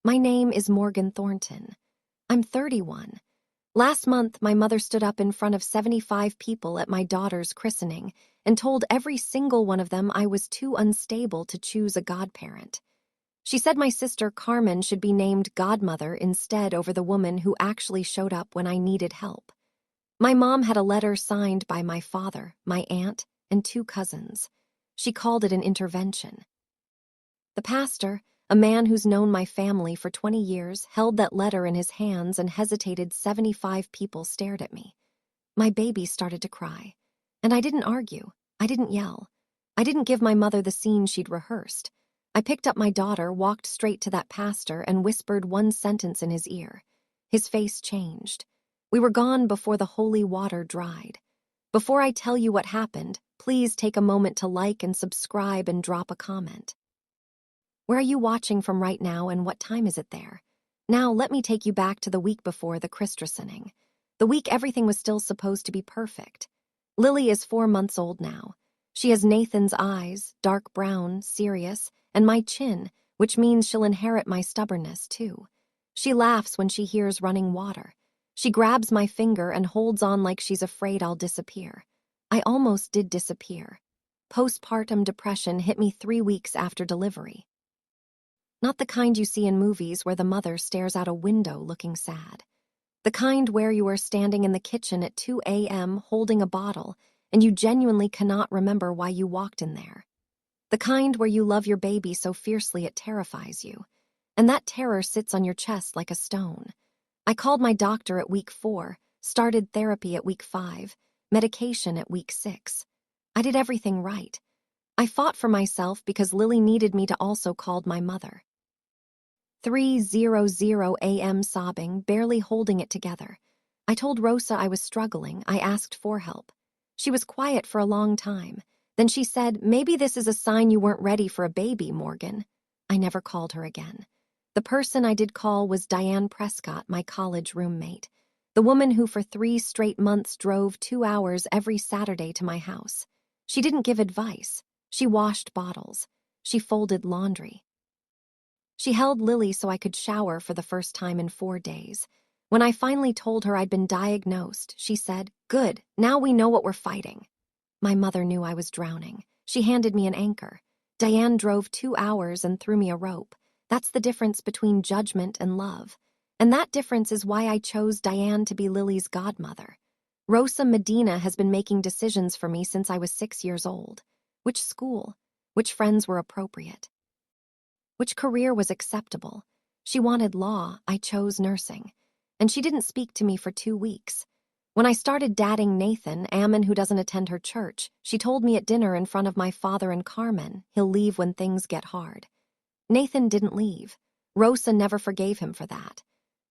My name is Morgan Thornton. I'm 31. Last month, my mother stood up in front of 75 people at my daughter's christening and told every single one of them I was too unstable to choose a godparent. She said my sister Carmen should be named godmother instead over the woman who actually showed up when I needed help. My mom had a letter signed by my father, my aunt, and 2 cousins. She called it an intervention. The pastor, a man who's known my family for 20 years, held that letter in his hands and hesitated. 75 people stared at me. My baby started to cry. And I didn't argue. I didn't yell. I didn't give my mother the scene she'd rehearsed. I picked up my daughter, walked straight to that pastor, and whispered one sentence in his ear. His face changed. We were gone before the holy water dried. Before I tell you what happened, please take a moment to like and subscribe and drop a comment. Where are you watching from right now, and what time is it there? Now, let me take you back to the week before the Christening. The week everything was still supposed to be perfect. Lily is 4 months old now. She has Nathan's eyes, dark brown, serious, and my chin, which means she'll inherit my stubbornness, too. She laughs when she hears running water. She grabs my finger and holds on like she's afraid I'll disappear. I almost did disappear. Postpartum depression hit me 3 weeks after delivery. Not the kind you see in movies where the mother stares out a window looking sad. The kind where you are standing in the kitchen at 2 a.m. holding a bottle and you genuinely cannot remember why you walked in there. The kind where you love your baby so fiercely it terrifies you, and that terror sits on your chest like a stone. I called my doctor at week 4, started therapy at week 5, medication at week 6. I did everything right. I fought for myself because Lily needed me to also call my mother. 3:00 a.m. sobbing, barely holding it together. I told Rosa I was struggling. I asked for help. She was quiet for a long time. Then she said, "Maybe this is a sign you weren't ready for a baby, Morgan." I never called her again. The person I did call was Diane Prescott, my college roommate, the woman who for 3 straight months drove 2 hours every Saturday to my house. She didn't give advice. She washed bottles. She folded laundry. She held Lily so I could shower for the first time in 4 days. When I finally told her I'd been diagnosed, she said, "Good, now we know what we're fighting." My mother knew I was drowning. She handed me an anchor. Diane drove 2 hours and threw me a rope. That's the difference between judgment and love. And that difference is why I chose Diane to be Lily's godmother. Rosa Medina has been making decisions for me since I was 6 years old. Which school? Which friends were appropriate? Which career was acceptable? She wanted law, I chose nursing. And she didn't speak to me for 2 weeks. When I started dating Nathan, Ammon who doesn't attend her church, she told me at dinner in front of my father and Carmen, he'll leave when things get hard. Nathan didn't leave. Rosa never forgave him for that.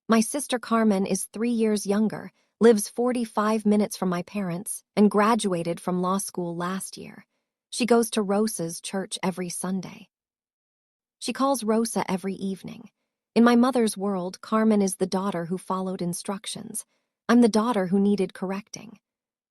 My sister Carmen is 3 years younger, lives 45 minutes from my parents, and graduated from law school last year. She goes to Rosa's church every Sunday. She calls Rosa every evening. In my mother's world, Carmen is the daughter who followed instructions. I'm the daughter who needed correcting.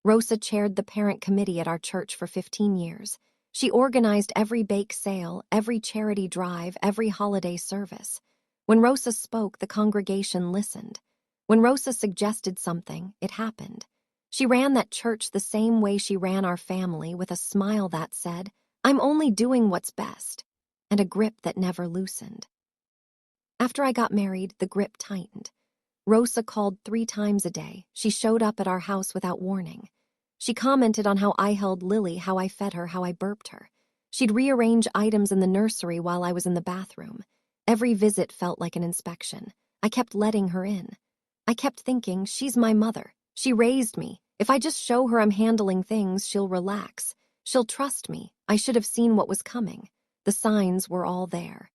Rosa chaired the parent committee at our church for 15 years. She organized every bake sale, every charity drive, every holiday service. When Rosa spoke, the congregation listened. When Rosa suggested something, it happened. She ran that church the same way she ran our family, with a smile that said, "I'm only doing what's best," and a grip that never loosened. After I got married, the grip tightened. Rosa called 3 times a day. She showed up at our house without warning. She commented on how I held Lily, how I fed her, how I burped her. She'd rearrange items in the nursery while I was in the bathroom. Every visit felt like an inspection. I kept letting her in. I kept thinking, she's my mother. She raised me. If I just show her I'm handling things, she'll relax. She'll trust me. I should have seen what was coming. The signs were all there.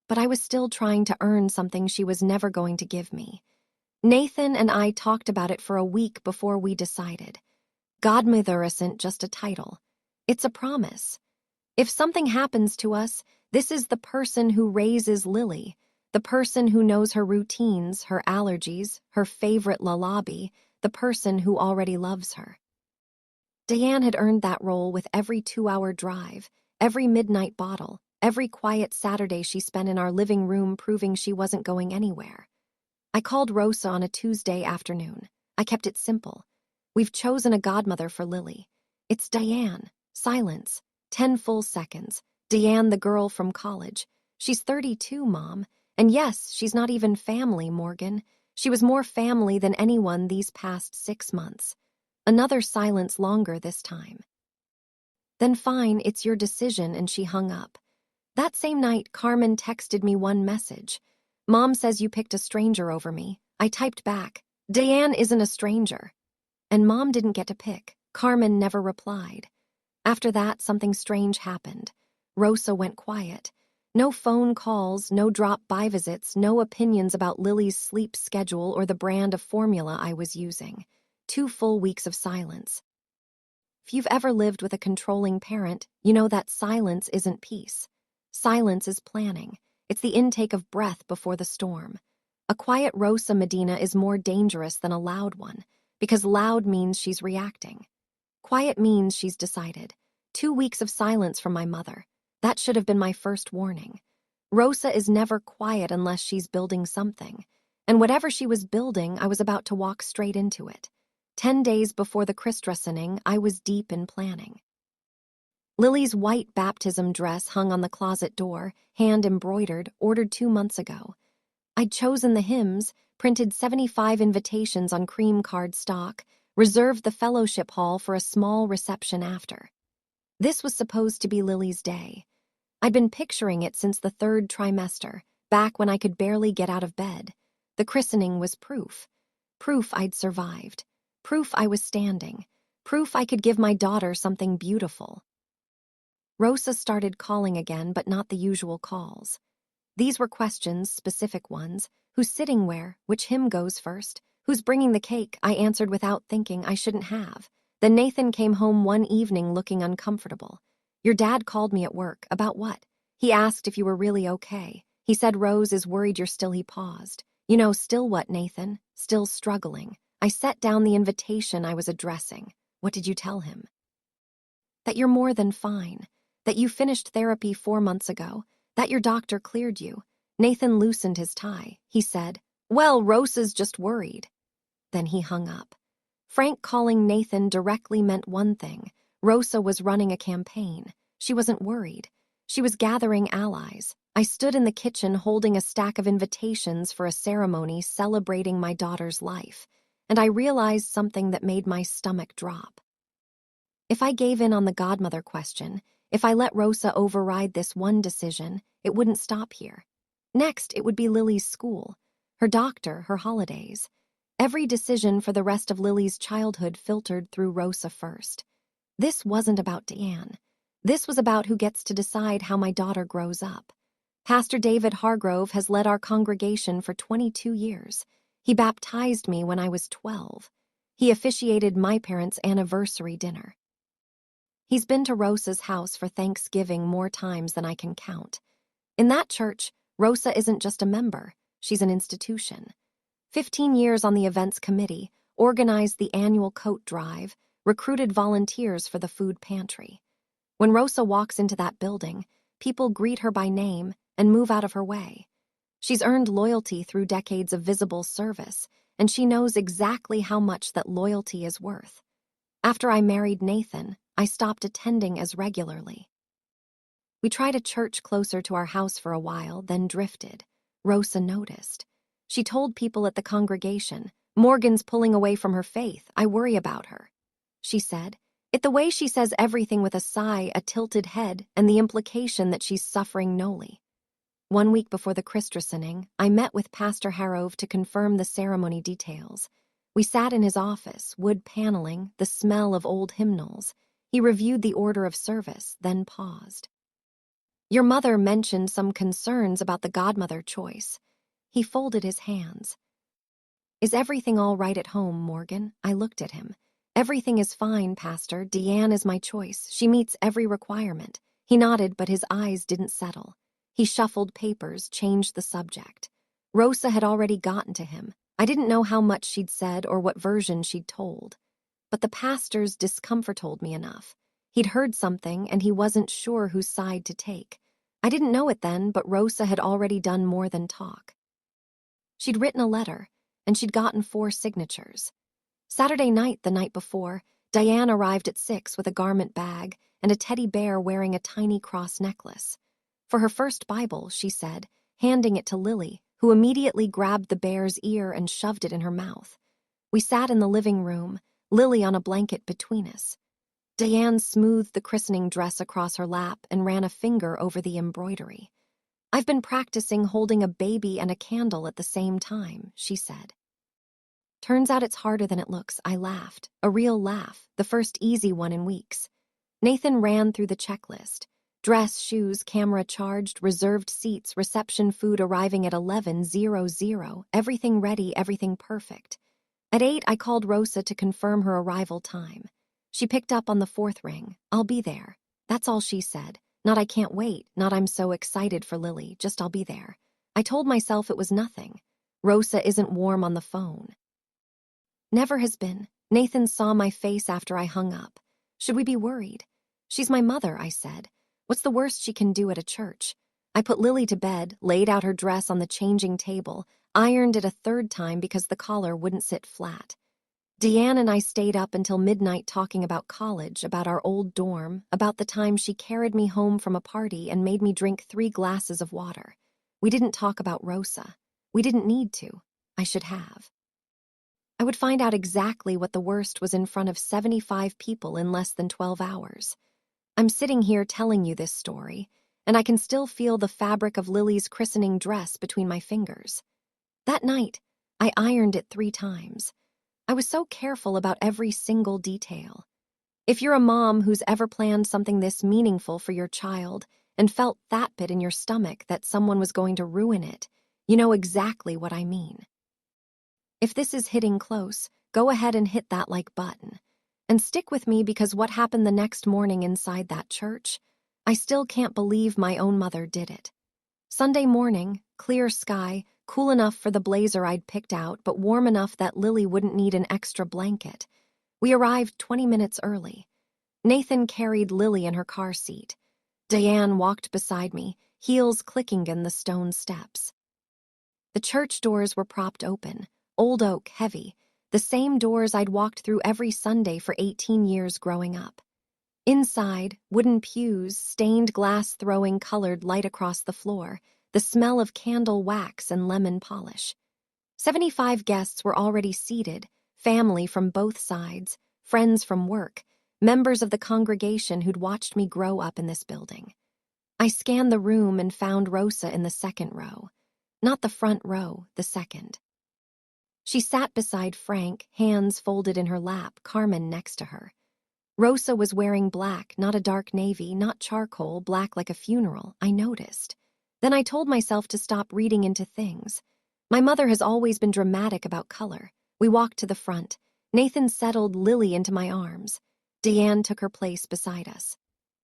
But I was still trying to earn something she was never going to give me. Nathan and I talked about it for a week before we decided. Godmother isn't just a title. It's a promise. If something happens to us, this is the person who raises Lily, the person who knows her routines, her allergies, her favorite lullaby, the person who already loves her. Diane had earned that role with every 2-hour drive, every midnight bottle, every quiet Saturday she spent in our living room proving she wasn't going anywhere. I called Rosa on a Tuesday afternoon. I kept it simple. We've chosen a godmother for Lily. It's Diane. Silence. 10 full seconds. Diane, the girl from college. She's 32, Mom. And yes, she's not even family, Morgan. She was more family than anyone these past 6 months. Another silence longer this time. Then fine, it's your decision, and she hung up. That same night, Carmen texted me one message. Mom says you picked a stranger over me. I typed back, Diane isn't a stranger. And Mom didn't get to pick. Carmen never replied. After that, something strange happened. Rosa went quiet. No phone calls, no drop-by visits, no opinions about Lily's sleep schedule or the brand of formula I was using. 2 full weeks of silence. If you've ever lived with a controlling parent, you know that silence isn't peace. Silence is planning. It's the intake of breath before the storm. A quiet Rosa Medina is more dangerous than a loud one, because loud means she's reacting. Quiet means she's decided. 2 weeks of silence from my mother. That should have been my first warning. Rosa is never quiet unless she's building something. And whatever she was building, I was about to walk straight into it. 10 days before the Christening, I was deep in planning. Lily's white baptism dress hung on the closet door, hand-embroidered, ordered 2 months ago. I'd chosen the hymns, printed 75 invitations on cream card stock, reserved the fellowship hall for a small reception after. This was supposed to be Lily's day. I'd been picturing it since the 3rd trimester, back when I could barely get out of bed. The christening was proof. Proof I'd survived. Proof I was standing. Proof I could give my daughter something beautiful. Rosa started calling again, but not the usual calls. These were questions, specific ones. Who's sitting where? Which hymn goes first? Who's bringing the cake? I answered without thinking. I shouldn't have. Then Nathan came home one evening looking uncomfortable. Your dad called me at work. About what? He asked if you were really okay. He said Rose is worried you're still. He paused. You know, still what, Nathan? Still struggling. I set down the invitation I was addressing. What did you tell him? That you're more than fine. That you finished therapy 4 months ago. That your doctor cleared you. Nathan loosened his tie. He said, well, Rosa's just worried. Then he hung up. Frank calling Nathan directly meant one thing. Rosa was running a campaign. She wasn't worried. She was gathering allies. I stood in the kitchen holding a stack of invitations for a ceremony celebrating my daughter's life, and I realized something that made my stomach drop. If I gave in on the godmother question, if I let Rosa override this one decision, it wouldn't stop here. Next, it would be Lily's school, her doctor, her holidays. Every decision for the rest of Lily's childhood filtered through Rosa first. This wasn't about Diane. This was about who gets to decide how my daughter grows up. Pastor David Hargrove has led our congregation for 22 years. He baptized me when I was 12. He officiated my parents' anniversary dinner. He's been to Rosa's house for Thanksgiving more times than I can count. In that church, Rosa isn't just a member, she's an institution. 15 years on the events committee, organized the annual coat drive, recruited volunteers for the food pantry. When Rosa walks into that building, people greet her by name and move out of her way. She's earned loyalty through decades of visible service, and she knows exactly how much that loyalty is worth. After I married Nathan, I stopped attending as regularly. We tried a church closer to our house for a while, then drifted. Rosa noticed. She told people at the congregation, Morgan's pulling away from her faith. I worry about her. She said, it the way she says everything with a sigh, a tilted head, and the implication that she's suffering noli. 1 week before the christening, I met with Pastor Harrove to confirm the ceremony details. We sat in his office, wood paneling, the smell of old hymnals. He reviewed the order of service, then paused. Your mother mentioned some concerns about the godmother choice. He folded his hands. Is everything all right at home, Morgan? I looked at him. Everything is fine, Pastor. Deanne is my choice. She meets every requirement. He nodded, but his eyes didn't settle. He shuffled papers, changed the subject. Rosa had already gotten to him. I didn't know how much she'd said or what version she'd told. But the pastor's discomfort told me enough. He'd heard something, and he wasn't sure whose side to take. I didn't know it then, but Rosa had already done more than talk. She'd written a letter, and she'd gotten 4 signatures. Saturday night, the night before, Diane arrived at 6 with a garment bag and a teddy bear wearing a tiny cross necklace. For her first Bible, she said, handing it to Lily, who immediately grabbed the bear's ear and shoved it in her mouth. We sat in the living room, Lily on a blanket between us. Diane smoothed the christening dress across her lap and ran a finger over the embroidery. "I've been practicing holding a baby and a candle at the same time," she said. "Turns out it's harder than it looks," I laughed. A real laugh, the first easy one in weeks. Nathan ran through the checklist. Dress, shoes, camera charged, reserved seats, reception food arriving at 11:00, everything ready, everything perfect. At 8, I called Rosa to confirm her arrival time. She picked up on the 4th ring. "I'll be there." That's all she said. Not "I can't wait," not "I'm so excited for Lily," just "I'll be there." I told myself it was nothing. Rosa isn't warm on the phone. Never has been. Nathan saw my face after I hung up. "Should we be worried?" "She's my mother," I said. "What's the worst she can do at a church?" I put Lily to bed, laid out her dress on the changing table, ironed it a 3rd time because the collar wouldn't sit flat. Deanne and I stayed up until midnight talking about college, about our old dorm, about the time she carried me home from a party and made me drink 3 glasses of water. We didn't talk about Rosa. We didn't need to. I should have. I would find out exactly what the worst was in front of 75 people in less than 12 hours. I'm sitting here telling you this story, and I can still feel the fabric of Lily's christening dress between my fingers. That night, I ironed it 3 times. I was so careful about every single detail. If you're a mom who's ever planned something this meaningful for your child and felt that pit in your stomach that someone was going to ruin it, you know exactly what I mean. If this is hitting close, go ahead and hit that like button. And stick with me because what happened the next morning inside that church, I still can't believe my own mother did it. Sunday morning, clear sky, cool enough for the blazer I'd picked out, but warm enough that Lily wouldn't need an extra blanket. We arrived 20 minutes early. Nathan carried Lily in her car seat. Diane walked beside me, heels clicking in the stone steps. The church doors were propped open, old oak, heavy, the same doors I'd walked through every Sunday for 18 years growing up. Inside, wooden pews, stained glass throwing colored light across the floor, the smell of candle wax and lemon polish. 75 guests were already seated, family from both sides, friends from work, members of the congregation who'd watched me grow up in this building. I scanned the room and found Rosa in the 2nd row. Not the front row, the 2nd. She sat beside Frank, hands folded in her lap, Carmen next to her. Rosa was wearing black, not a dark navy, not charcoal, black like a funeral, I noticed. Then I told myself to stop reading into things. My mother has always been dramatic about color. We walked to the front. Nathan settled Lily into my arms. Deanne took her place beside us.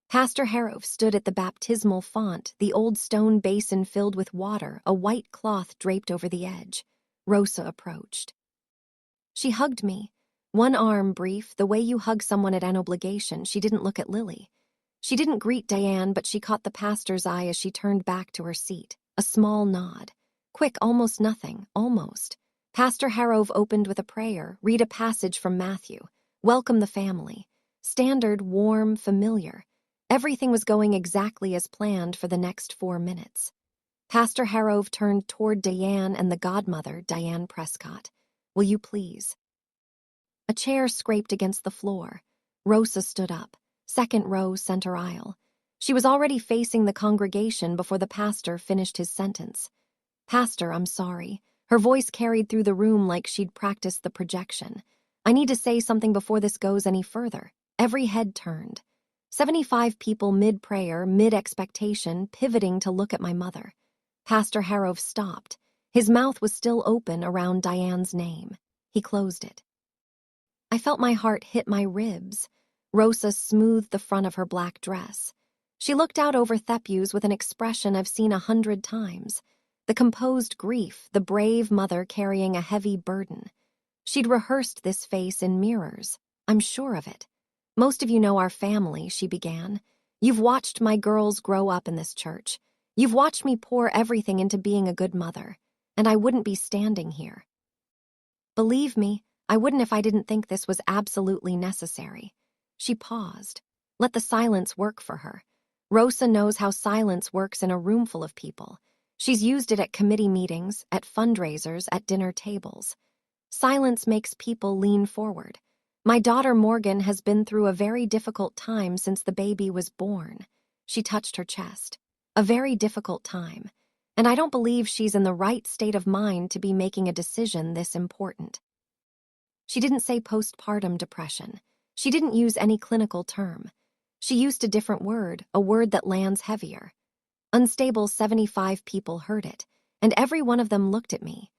Pastor Harrove stood at the baptismal font, the old stone basin filled with water, a white cloth draped over the edge. Rosa approached. She hugged me. One arm brief, the way you hug someone at an obligation. She didn't look at Lily. She didn't greet Diane, but she caught the pastor's eye as she turned back to her seat. A small nod. Quick, almost nothing, almost. Pastor Harrove opened with a prayer, read a passage from Matthew. Welcome the family. Standard, warm, familiar. Everything was going exactly as planned for the next 4 minutes. Pastor Harrove turned toward Diane and the godmother, Diane Prescott. Will you please? A chair scraped against the floor. Rosa stood up, 2nd row, center aisle. She was already facing the congregation before the pastor finished his sentence. Pastor, I'm sorry. Her voice carried through the room like she'd practiced the projection. I need to say something before this goes any further. Every head turned. 75 people mid-prayer, mid-expectation, pivoting to look at my mother. Pastor Harrove stopped. His mouth was still open around Diane's name. He closed it. I felt my heart hit my ribs. Rosa smoothed the front of her black dress. She looked out over Thepus with an expression I've seen 100 times. The composed grief, the brave mother carrying a heavy burden. She'd rehearsed this face in mirrors. I'm sure of it. Most of you know our family, she began. You've watched my girls grow up in this church. You've watched me pour everything into being a good mother, and I wouldn't be standing here. Believe me, I wouldn't if I didn't think this was absolutely necessary. She paused. Let the silence work for her. Rosa knows how silence works in a room full of people. She's used it at committee meetings, at fundraisers, at dinner tables. Silence makes people lean forward. My daughter Morgan has been through a very difficult time since the baby was born. She touched her chest. A very difficult time. And I don't believe she's in the right state of mind to be making a decision this important. She didn't say postpartum depression. She didn't use any clinical term. She used a different word, a word that lands heavier. Unstable 75 people heard it, and every one of them looked at me.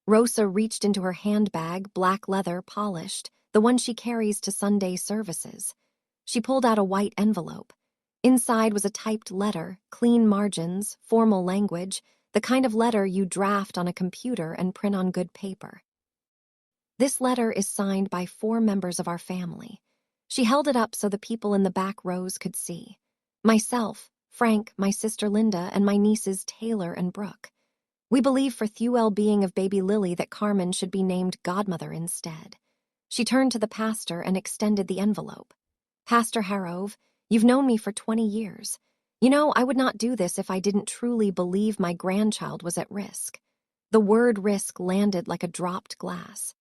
Rosa reached into her handbag, black leather, polished, the one she carries to Sunday services. She pulled out a white envelope. Inside was a typed letter, clean margins, formal language, the kind of letter you draft on a computer and print on good paper. This letter is signed by 4 members of our family. She held it up so the people in the back rows could see. Myself, Frank, my sister Linda, and my nieces Taylor and Brooke. We believe for the well-being of baby Lily that Carmen should be named godmother instead. She turned to the pastor and extended the envelope. Pastor Harrove, you've known me for 20 years. You know, I would not do this if I didn't truly believe my grandchild was at risk. The word risk landed like a dropped glass.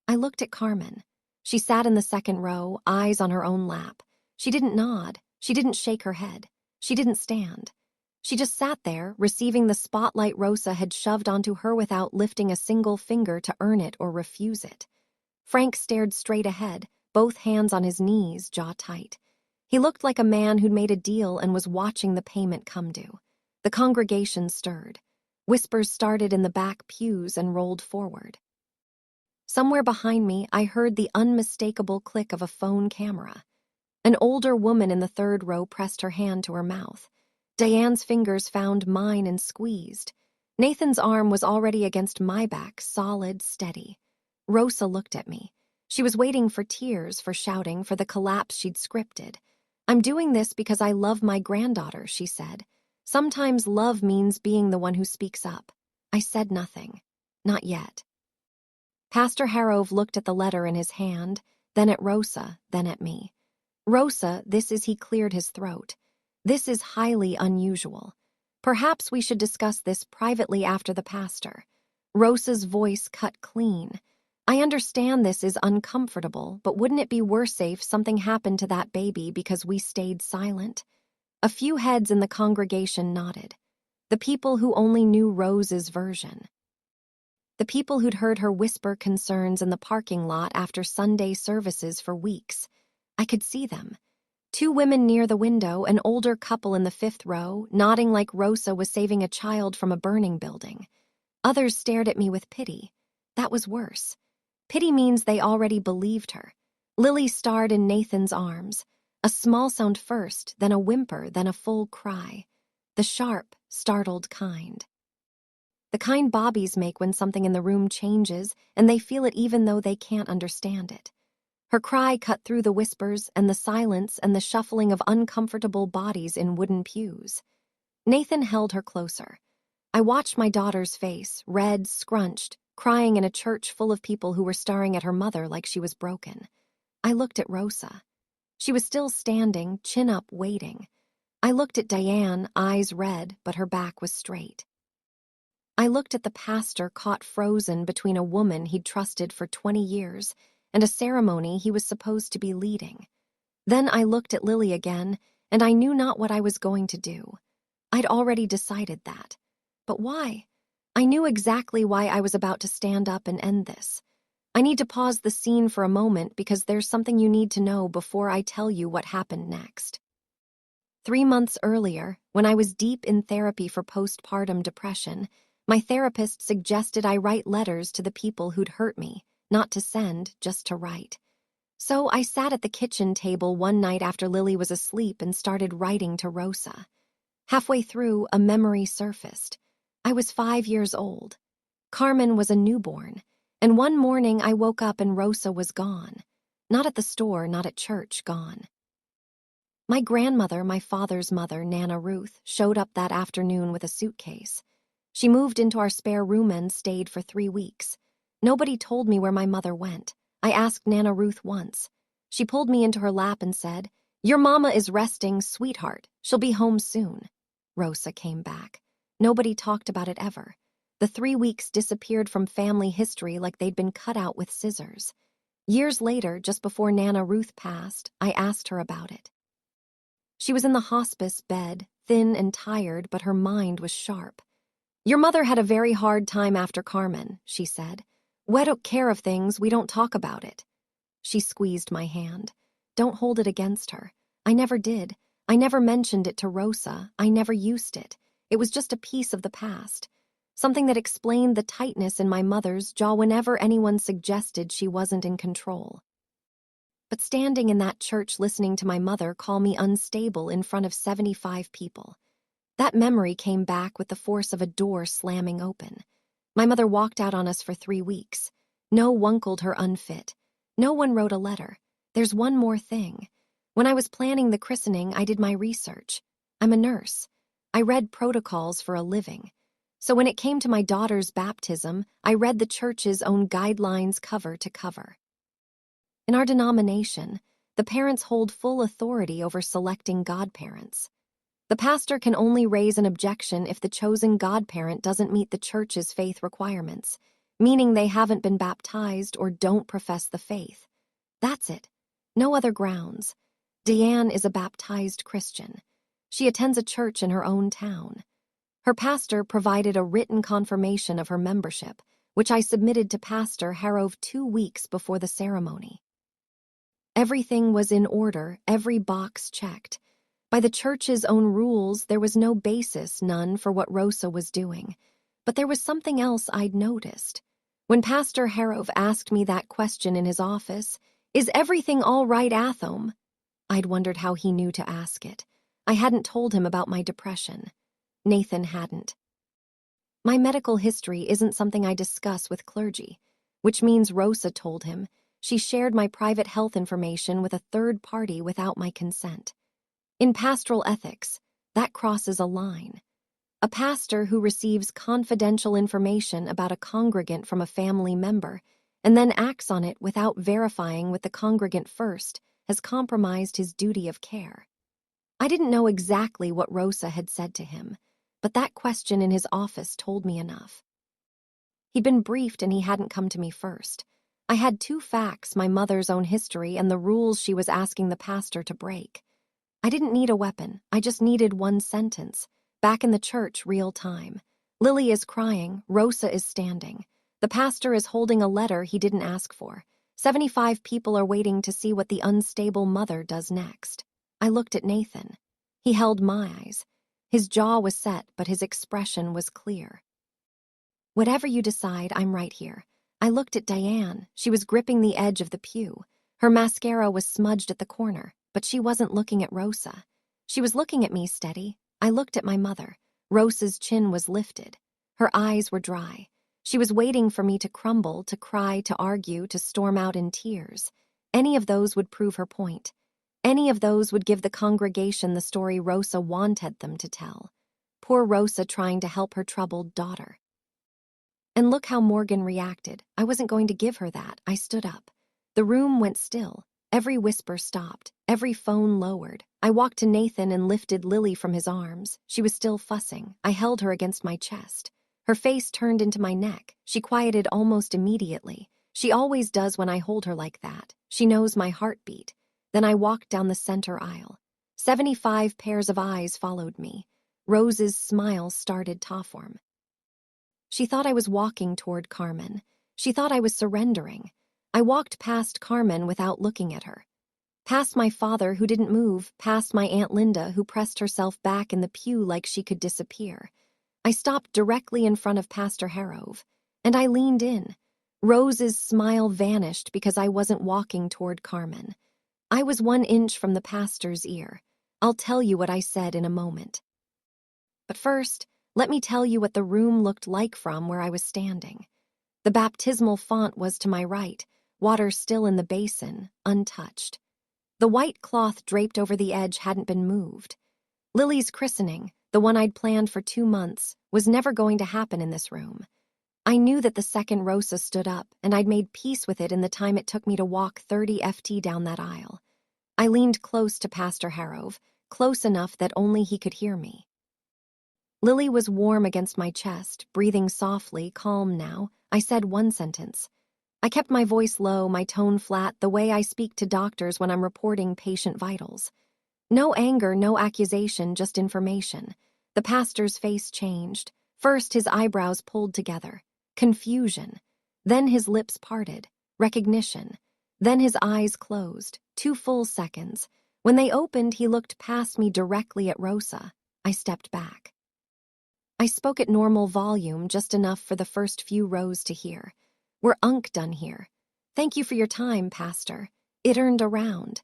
I looked at Carmen. She sat in the second row, eyes on her own lap. She didn't nod. She didn't shake her head. She didn't stand. She just sat there, receiving the spotlight Rosa had shoved onto her without lifting a single finger to earn it or refuse it. Frank stared straight ahead, both hands on his knees, jaw tight. He looked like a man who'd made a deal and was watching the payment come due. The congregation stirred. Whispers started in the back pews and rolled forward. Somewhere behind me, I heard the unmistakable click of a phone camera. An older woman in the third row pressed her hand to her mouth. Diane's fingers found mine and squeezed. Nathan's arm was already against my back, solid, steady. Rosa looked at me. She was waiting for tears, for shouting, for the collapse she'd scripted. I'm doing this because I love my granddaughter, she said. Sometimes love means being the one who speaks up. I said nothing. Not yet. Pastor Harrove looked at the letter in his hand, then at Rosa, then at me. Rosa, he cleared his throat. This is highly unusual. Perhaps we should discuss this privately after the pastor. Rosa's voice cut clean. I understand this is uncomfortable, but wouldn't it be worse if something happened to that baby because we stayed silent? A few heads in the congregation nodded. The people who only knew Rose's version. The people who'd heard her whisper concerns in the parking lot after Sunday services for weeks. I could see them. 2 women near the window, an older couple in the 5th row, nodding like Rosa was saving a child from a burning building. Others stared at me with pity. That was worse. Pity means they already believed her. Lily starred in Nathan's arms. A small sound first, then a whimper, then a full cry. The sharp, startled kind. The kind bobbies make when something in the room changes, and they feel it even though they can't understand it. Her cry cut through the whispers and the silence and the shuffling of uncomfortable bodies in wooden pews. Nathan held her closer. I watched my daughter's face, red, scrunched, crying in a church full of people who were staring at her mother like she was broken. I looked at Rosa. She was still standing, chin up, waiting. I looked at Diane, eyes red, but her back was straight. I looked at the pastor caught frozen between a woman he'd trusted for 20 years and a ceremony he was supposed to be leading. Then I looked at Lily again, and I knew not what I was going to do. I'd already decided that. But why? I knew exactly why I was about to stand up and end this. I need to pause the scene for a moment because there's something you need to know before I tell you what happened next. 3 months earlier, when I was deep in therapy for postpartum depression, my therapist suggested I write letters to the people who'd hurt me, not to send, just to write. So I sat at the kitchen table one night after Lily was asleep and started writing to Rosa. Halfway through, a memory surfaced. I was 5 years old. Carmen was a newborn, and one morning I woke up and Rosa was gone. Not at the store, not at church, gone. My grandmother, my father's mother, Nana Ruth, showed up that afternoon with a suitcase. She moved into our spare room and stayed for 3 weeks. Nobody told me where my mother went. I asked Nana Ruth once. She pulled me into her lap and said, "Your mama is resting, sweetheart. She'll be home soon." Rosa came back. Nobody talked about it ever. The 3 weeks disappeared from family history like they'd been cut out with scissors. Years later, just before Nana Ruth passed, I asked her about it. She was in the hospice bed, thin and tired, but her mind was sharp. "Your mother had a very hard time after Carmen," she said. "We don't care of things, we don't talk about it." She squeezed my hand. "Don't hold it against her. I never did. I never mentioned it to Rosa. I never used it. It was just a piece of the past. Something that explained the tightness in my mother's jaw whenever anyone suggested she wasn't in control." But standing in that church listening to my mother call me unstable in front of 75 people, that memory came back with the force of a door slamming open. My mother walked out on us for 3 weeks. No one called her unfit. No one wrote a letter. There's one more thing. When I was planning the christening, I did my research. I'm a nurse. I read protocols for a living. So when it came to my daughter's baptism, I read the church's own guidelines cover to cover. In our denomination, the parents hold full authority over selecting godparents. The pastor can only raise an objection if the chosen godparent doesn't meet the church's faith requirements, meaning they haven't been baptized or don't profess the faith. That's it. No other grounds. Diane is a baptized Christian. She attends a church in her own town. Her pastor provided a written confirmation of her membership, which I submitted to Pastor Harrove 2 weeks before the ceremony. Everything was in order, every box checked. By the church's own rules, there was no basis, none, for what Rosa was doing. But there was something else I'd noticed. When Pastor Harrove asked me that question in his office, "Is everything all right, Athom?" I'd wondered how he knew to ask it. I hadn't told him about my depression. Nathan hadn't. My medical history isn't something I discuss with clergy, which means Rosa told him. She shared my private health information with a third party without my consent. In pastoral ethics, that crosses a line. A pastor who receives confidential information about a congregant from a family member and then acts on it without verifying with the congregant first has compromised his duty of care. I didn't know exactly what Rosa had said to him, but that question in his office told me enough. He'd been briefed and he hadn't come to me first. I had 2 facts, my mother's own history and the rules she was asking the pastor to break. I didn't need a weapon, I just needed 1 sentence. Back in the church, real time. Lily is crying, Rosa is standing. The pastor is holding a letter he didn't ask for. 75 people are waiting to see what the unstable mother does next. I looked at Nathan. He held my eyes. His jaw was set, but his expression was clear. "Whatever you decide, I'm right here." I looked at Diane. She was gripping the edge of the pew. Her mascara was smudged at the corner, but she wasn't looking at Rosa. She was looking at me steady. I looked at my mother. Rosa's chin was lifted. Her eyes were dry. She was waiting for me to crumble, to cry, to argue, to storm out in tears. Any of those would prove her point. Any of those would give the congregation the story Rosa wanted them to tell. Poor Rosa trying to help her troubled daughter. And look how Morgan reacted. I wasn't going to give her that. I stood up. The room went still. Every whisper stopped. Every phone lowered. I walked to Nathan and lifted Lily from his arms. She was still fussing. I held her against my chest. Her face turned into my neck. She quieted almost immediately. She always does when I hold her like that. She knows my heartbeat. Then I walked down the center aisle. 75 pairs of eyes followed me. Rose's smile started to form. She thought I was walking toward Carmen. She thought I was surrendering. I walked past Carmen without looking at her. Past my father, who didn't move, past my Aunt Linda, who pressed herself back in the pew like she could disappear. I stopped directly in front of Pastor Harrove, and I leaned in. Rose's smile vanished because I wasn't walking toward Carmen. I was 1 inch from the pastor's ear. I'll tell you what I said in a moment. But first, let me tell you what the room looked like from where I was standing. The baptismal font was to my right, water still in the basin, untouched. The white cloth draped over the edge hadn't been moved. Lily's christening, the one I'd planned for 2 months, was never going to happen in this room. I knew that the second Rosa stood up, and I'd made peace with it in the time it took me to walk 30 ft down that aisle. I leaned close to Pastor Harrove, close enough that only he could hear me. Lily was warm against my chest, breathing softly, calm now. I said one sentence. I kept my voice low, my tone flat, the way I speak to doctors when I'm reporting patient vitals. No anger, no accusation, just information. The pastor's face changed. First, his eyebrows pulled together. Confusion. Then his lips parted. Recognition. Then his eyes closed. 2 full seconds. When they opened, he looked past me directly at Rosa. I stepped back. I spoke at normal volume, just enough for the first few rows to hear. We're done here. Thank you for your time, Pastor. It earned a round.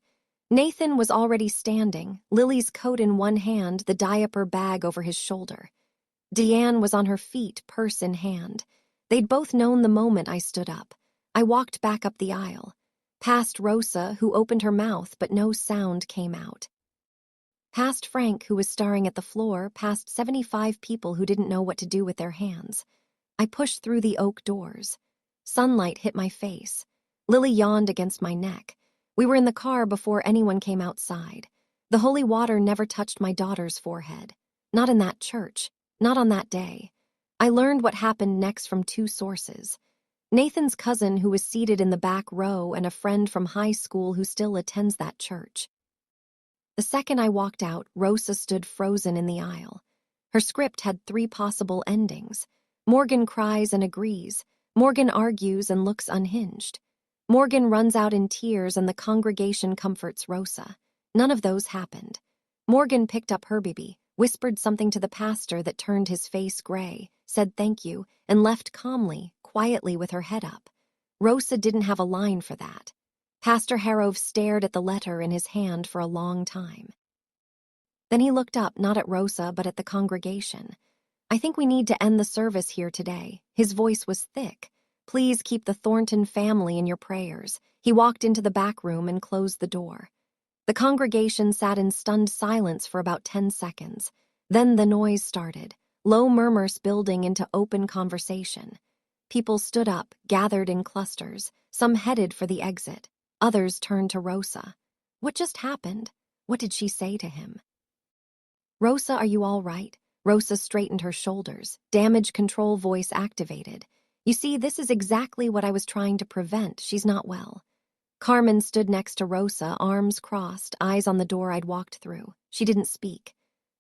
Nathan was already standing, Lily's coat in one hand, the diaper bag over his shoulder. Deanne was on her feet, purse in hand. They'd both known the moment I stood up. I walked back up the aisle, past Rosa, who opened her mouth, but no sound came out. Past Frank, who was staring at the floor, past 75 people who didn't know what to do with their hands. I pushed through the oak doors. Sunlight hit my face. Lily yawned against my neck. We were in the car before anyone came outside. The holy water never touched my daughter's forehead. Not in that church. Not on that day. I learned what happened next from 2 sources. Nathan's cousin, who was seated in the back row, and a friend from high school who still attends that church. The second I walked out, Rosa stood frozen in the aisle. Her script had 3 possible endings. Morgan cries and agrees. Morgan argues and looks unhinged. Morgan runs out in tears and the congregation comforts Rosa. None of those happened. Morgan picked up her baby, whispered something to the pastor that turned his face gray, said thank you, and left calmly, quietly with her head up. Rosa didn't have a line for that. Pastor Harrove stared at the letter in his hand for a long time. Then he looked up, not at Rosa, but at the congregation. I think we need to end the service here today. His voice was thick. Please keep the Thornton family in your prayers. He walked into the back room and closed the door. The congregation sat in stunned silence for about 10 seconds. Then the noise started, low murmurs building into open conversation. People stood up, gathered in clusters, some headed for the exit. Others turned to Rosa. What just happened? What did she say to him? Rosa, are you all right? Rosa straightened her shoulders. Damage control voice activated. You see, this is exactly what I was trying to prevent. She's not well. Carmen stood next to Rosa, arms crossed, eyes on the door I'd walked through. She didn't speak.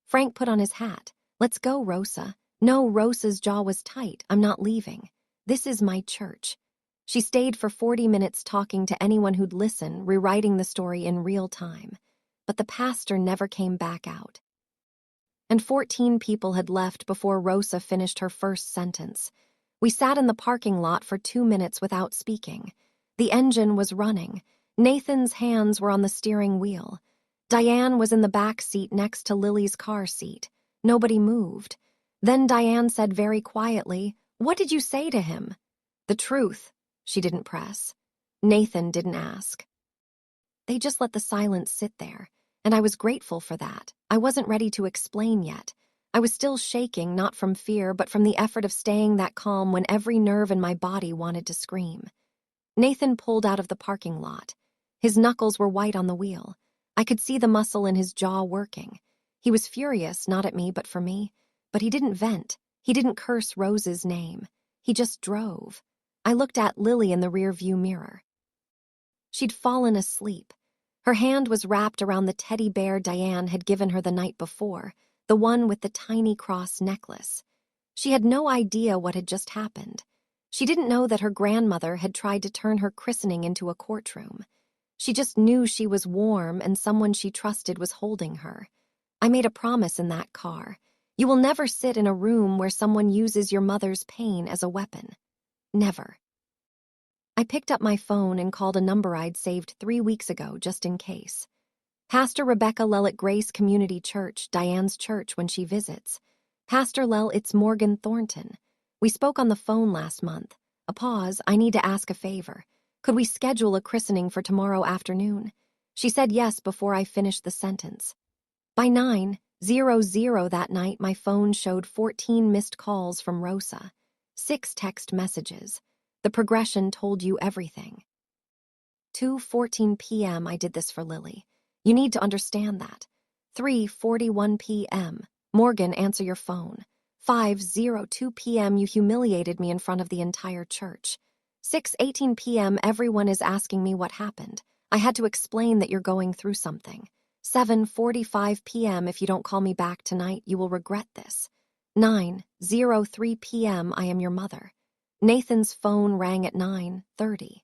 Frank put on his hat. Let's go, Rosa. No, Rosa's jaw was tight. I'm not leaving. This is my church. She stayed for 40 minutes talking to anyone who'd listen, rewriting the story in real time. But the pastor never came back out. And 14 people had left before Rosa finished her first sentence. We sat in the parking lot for 2 minutes without speaking. The engine was running. Nathan's hands were on the steering wheel. Diane was in the back seat next to Lily's car seat. Nobody moved. Then Diane said very quietly, "What did you say to him?" "The truth." She didn't press. Nathan didn't ask. They just let the silence sit there, and I was grateful for that. I wasn't ready to explain yet. I was still shaking, not from fear, but from the effort of staying that calm when every nerve in my body wanted to scream. Nathan pulled out of the parking lot. His knuckles were white on the wheel. I could see the muscle in his jaw working. He was furious, not at me, but for me. But he didn't vent. He didn't curse Rose's name. He just drove. I looked at Lily in the rearview mirror. She'd fallen asleep. Her hand was wrapped around the teddy bear Diane had given her the night before, the one with the tiny cross necklace. She had no idea what had just happened. She didn't know that her grandmother had tried to turn her christening into a courtroom. She just knew she was warm and someone she trusted was holding her. I made a promise in that car. You will never sit in a room where someone uses your mother's pain as a weapon. Never. I picked up my phone and called a number I'd saved 3 weeks ago just in case. Pastor Rebecca Lell at Grace Community Church, Diane's church when she visits. Pastor Lell, it's Morgan Thornton. We spoke on the phone last month. A pause, I need to ask a favor. Could we schedule a christening for tomorrow afternoon? She said yes before I finished the sentence. By 9:00 that night, my phone showed 14 missed calls from Rosa, 6 text messages. The progression told you everything. 2:14 p.m. I did this for Lily. You need to understand that. 3:41 p.m. Morgan, answer your phone. 5:02 p.m. You humiliated me in front of the entire church. 6:18 p.m. Everyone is asking me what happened. I had to explain that you're going through something. 7:45 p.m. If you don't call me back tonight, you will regret this. 9:03 p.m. I am your mother. Nathan's phone rang at 9:30.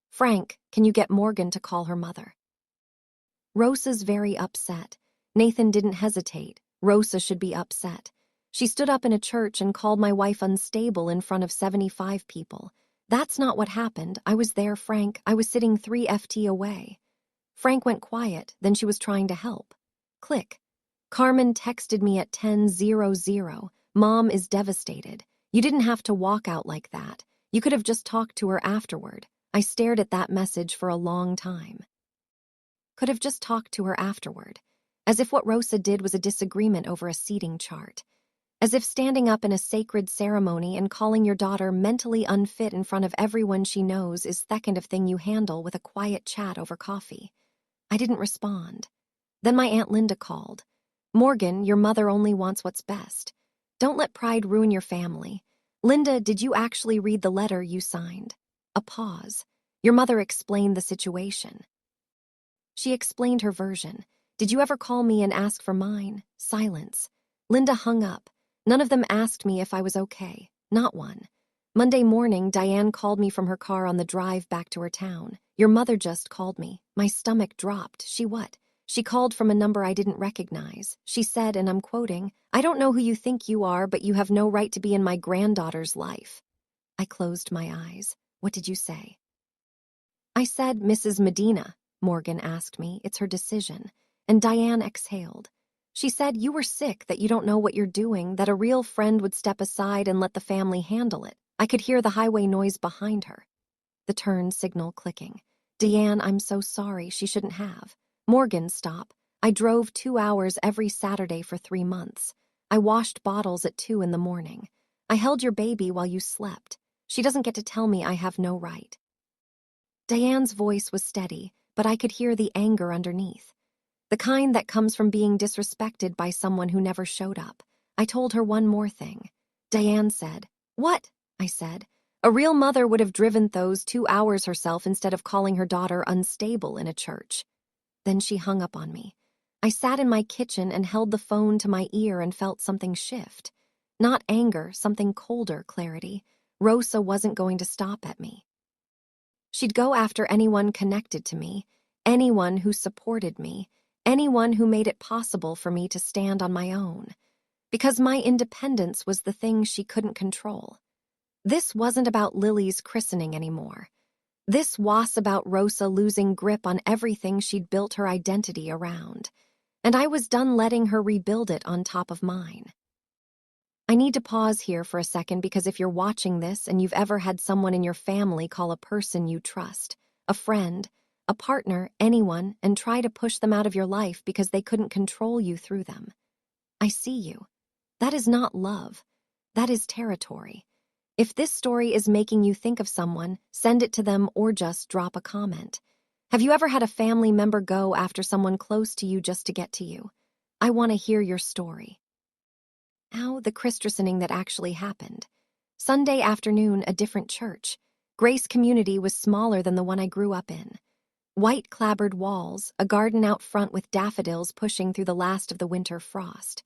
Frank, can you get Morgan to call her mother? Rosa's very upset. Nathan didn't hesitate. Rosa should be upset. She stood up in a church and called my wife unstable in front of 75 people. That's not what happened. I was there, Frank. I was sitting 3 ft away. Frank went quiet, then she was trying to help. Click. Carmen texted me at 10:00. Mom is devastated. You didn't have to walk out like that. You could have just talked to her afterward. I stared at that message for a long time. Could have just talked to her afterward. As if what Rosa did was a disagreement over a seating chart. As if standing up in a sacred ceremony and calling your daughter mentally unfit in front of everyone she knows is the kind of thing you handle with a quiet chat over coffee. I didn't respond. Then my Aunt Linda called. Morgan, your mother only wants what's best. Don't let pride ruin your family. Linda, did you actually read the letter you signed? A pause. Your mother explained the situation. She explained her version. Did you ever call me and ask for mine? Silence. Linda hung up. None of them asked me if I was okay. Not one. Monday morning, Diane called me from her car on the drive back to her town. Your mother just called me. My stomach dropped. She what? She called from a number I didn't recognize. She said, and I'm quoting, I don't know who you think you are, but you have no right to be in my granddaughter's life. I closed my eyes. What did you say? I said, Mrs. Medina. Morgan asked me. It's her decision. And Diane exhaled. She said, you were sick, that you don't know what you're doing, that a real friend would step aside and let the family handle it. I could hear the highway noise behind her. The turn signal clicking. Diane, I'm so sorry. She shouldn't have. Morgan, stop. I drove 2 hours every Saturday for 3 months. I washed bottles at 2 in the morning. I held your baby while you slept. She doesn't get to tell me I have no right. Diane's voice was steady, but I could hear the anger underneath. The kind that comes from being disrespected by someone who never showed up. I told her one more thing. Diane said, what? I said. A real mother would have driven those 2 hours herself instead of calling her daughter unstable in a church. Then she hung up on me. I sat in my kitchen and held the phone to my ear and felt something shift. Not anger, something colder clarity. Rosa wasn't going to stop at me. She'd go after anyone connected to me, anyone who supported me, anyone who made it possible for me to stand on my own. Because my independence was the thing she couldn't control. This wasn't about Lily's christening anymore. This was about Rosa losing grip on everything she'd built her identity around. And I was done letting her rebuild it on top of mine. I need to pause here for a second because if you're watching this and you've ever had someone in your family call a person you trust, a friend, a partner, anyone, and try to push them out of your life because they couldn't control you through them. I see you. That is not love. That is territory. If this story is making you think of someone, send it to them or just drop a comment. Have you ever had a family member go after someone close to you just to get to you? I want to hear your story. Now, the christening that actually happened. Sunday afternoon, a different church. Grace Community was smaller than the one I grew up in. White clapboard walls, a garden out front with daffodils pushing through the last of the winter frost.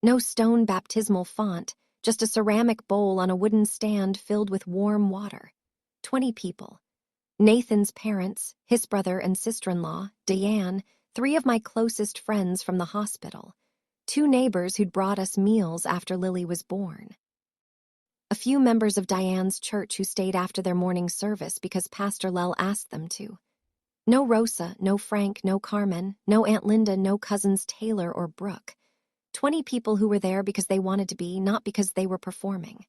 No stone baptismal font, just a ceramic bowl on a wooden stand filled with warm water. 20 people. Nathan's parents, his brother and sister-in-law, Diane, 3 of my closest friends from the hospital. 2 neighbors who'd brought us meals after Lily was born. A few members of Diane's church who stayed after their morning service because Pastor Lel asked them to. No Rosa, no Frank, no Carmen, no Aunt Linda, no cousins Taylor or Brooke. 20 people who were there because they wanted to be, not because they were performing.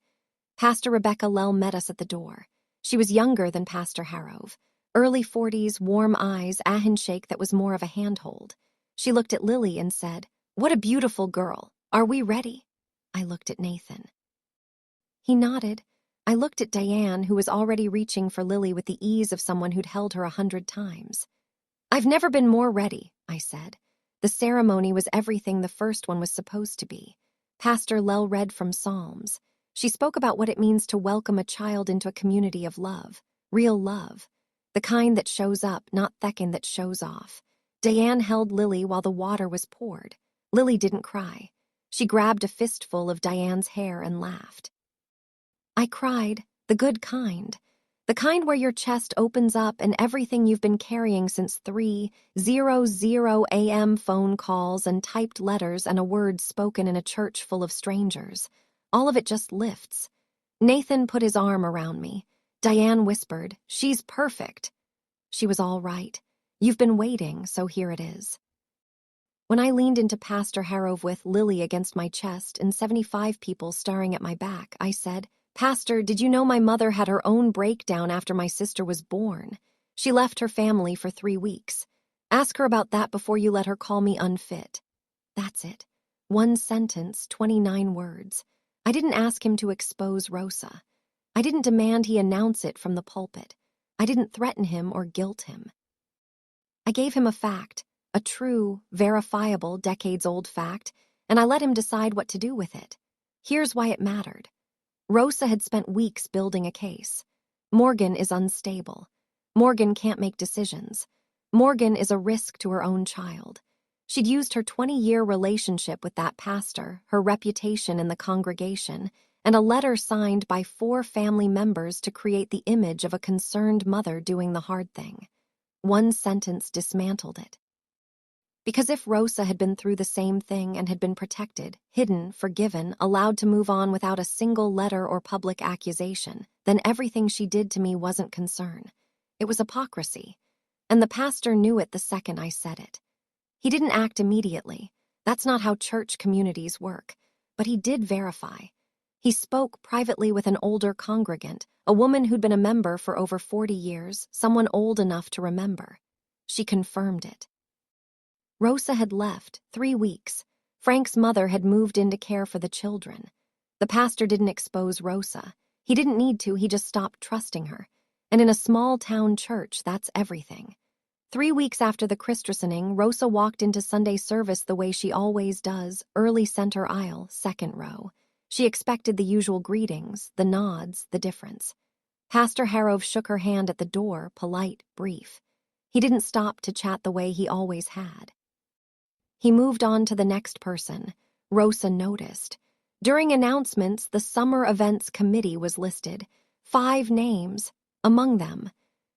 Pastor Rebecca Lel met us at the door. She was younger than Pastor Harrove. Early 40s, warm eyes, a handshake that was more of a handhold. She looked at Lily and said, "What a beautiful girl. Are we ready?" I looked at Nathan. He nodded. I looked at Diane, who was already reaching for Lily with the ease of someone who'd held her 100 times. "I've never been more ready," I said. The ceremony was everything the first one was supposed to be. Pastor Lel read from Psalms. She spoke about what it means to welcome a child into a community of love, real love, the kind that shows up, not Theckin that shows off. Diane held Lily while the water was poured. Lily didn't cry. She grabbed a fistful of Diane's hair and laughed. I cried, the good kind. The kind where your chest opens up and everything you've been carrying since 3:00 a.m. phone calls and typed letters and a word spoken in a church full of strangers. All of it just lifts. Nathan put his arm around me. Diane whispered, "She's perfect." She was all right. You've been waiting, so here it is. When I leaned into Pastor Harrove with Lily against my chest and 75 people staring at my back, I said, "Pastor, did you know my mother had her own breakdown after my sister was born? She left her family for 3 weeks. Ask her about that before you let her call me unfit." That's it. 1 sentence, 29 words. I didn't ask him to expose Rosa. I didn't demand he announce it from the pulpit. I didn't threaten him or guilt him. I gave him a fact, a true, verifiable, decades-old fact, and I let him decide what to do with it. Here's why it mattered. Rosa had spent weeks building a case. Morgan is unstable. Morgan can't make decisions. Morgan is a risk to her own child. She'd used her 20-year relationship with that pastor, her reputation in the congregation, and a letter signed by 4 family members to create the image of a concerned mother doing the hard thing. 1 sentence dismantled it. Because if Rosa had been through the same thing and had been protected, hidden, forgiven, allowed to move on without a single letter or public accusation, then everything she did to me wasn't concern. It was hypocrisy. And the pastor knew it the second I said it. He didn't act immediately. That's not how church communities work. But he did verify. He spoke privately with an older congregant, a woman who'd been a member for over 40 years, someone old enough to remember. She confirmed it. Rosa had left, 3 weeks. Frank's mother had moved in to care for the children. The pastor didn't expose Rosa. He didn't need to, he just stopped trusting her. And in a small-town church, that's everything. 3 weeks after the Christening, Rosa walked into Sunday service the way she always does, early center aisle, 2nd row. She expected the usual greetings, the nods, the difference. Pastor Harrove shook her hand at the door, polite, brief. He didn't stop to chat the way he always had. He moved on to the next person. Rosa noticed. During announcements, the Summer Events Committee was listed. 5 names, among them.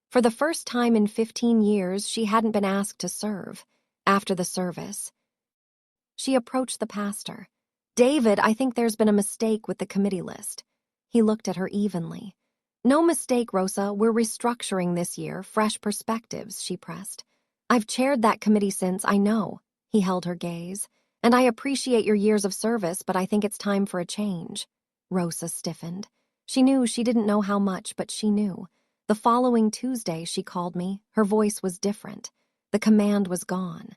For the first time in 15 years, she hadn't been asked to serve. After the service, she approached the pastor. "David, I think there's been a mistake with the committee list." He looked at her evenly. "No mistake, Rosa. We're restructuring this year, fresh perspectives," she pressed. "I've chaired that committee since, I know." He held her gaze. "And I appreciate your years of service, but I think it's time for a change." Rosa stiffened. She knew she didn't know how much, but she knew. The following Tuesday, she called me. Her voice was different. The command was gone.